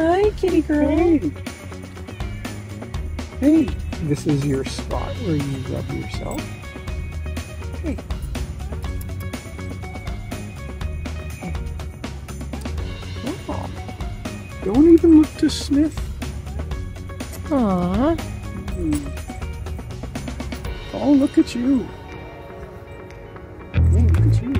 Hi, kitty girl. Hey. Hey, this is your spot where you rub yourself. Hey. Oh, don't even look to sniff. Aww. Oh, look at you. Oh, look at you.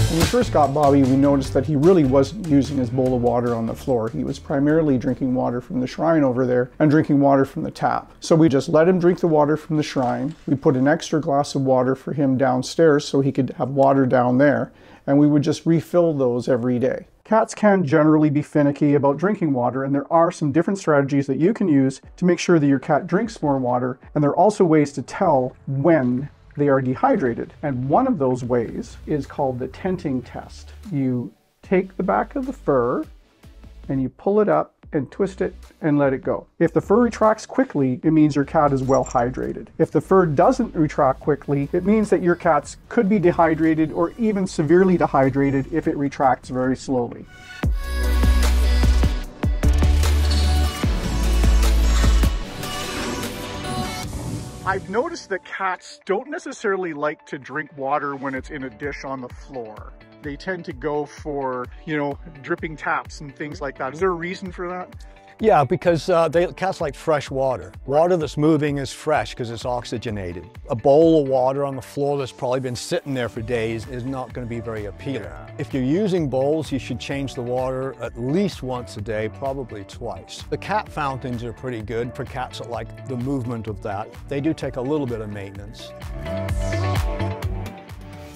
When we first got Bobby, we noticed that he really wasn't using his bowl of water on the floor. He was primarily drinking water from the shrine over there and drinking water from the tap. So we just let him drink the water from the shrine. We put an extra glass of water for him downstairs so he could have water down there, and we would just refill those every day. Cats can generally be finicky about drinking water, and there are some different strategies that you can use to make sure that your cat drinks more water, and there are also ways to tell when they are dehydrated. And one of those ways is called the tenting test. You take the back of the fur and you pull it up and twist it and let it go. If the fur retracts quickly, it means your cat is well hydrated. If the fur doesn't retract quickly, it means that your cat could be dehydrated or even severely dehydrated if it retracts very slowly. I've noticed that cats don't necessarily like to drink water when it's in a dish on the floor. They tend to go for, dripping taps and things like that. Is there a reason for that? Yeah, because cats like fresh water. Water that's moving is fresh because it's oxygenated. A bowl of water on the floor that's probably been sitting there for days is not going to be very appealing. Yeah. If you're using bowls, you should change the water at least once a day, probably twice. The cat fountains are pretty good for cats that like the movement of that. They do take a little bit of maintenance.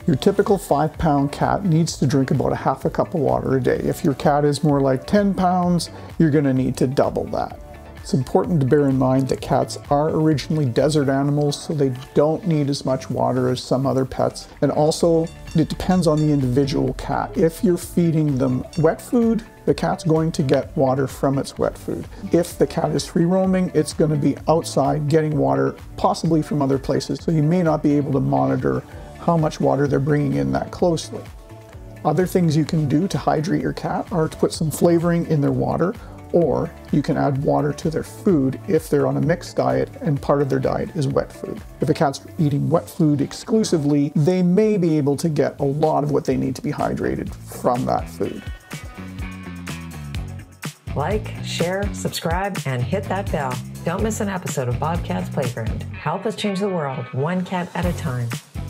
Your typical 5-pound cat needs to drink about a half a cup of water a day. If your cat is more like 10 pounds, you're going to need to double that. It's important to bear in mind that cats are originally desert animals, so they don't need as much water as some other pets. And also, it depends on the individual cat. If you're feeding them wet food, the cat's going to get water from its wet food. If the cat is free roaming, it's going to be outside getting water, possibly from other places. So you may not be able to monitor how much water they're bringing in that closely. Other things you can do to hydrate your cat are to put some flavoring in their water, or you can add water to their food if they're on a mixed diet and part of their diet is wet food. If a cat's eating wet food exclusively, they may be able to get a lot of what they need to be hydrated from that food. Like, share, subscribe, and hit that bell. Don't miss an episode of BobCat's Playground. Help us change the world, one cat at a time.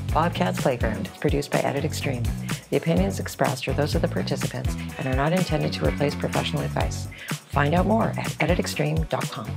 BobCat's Playground, produced by Edit Extreme. The opinions expressed are those of the participants and are not intended to replace professional advice. Find out more at editextreme.com.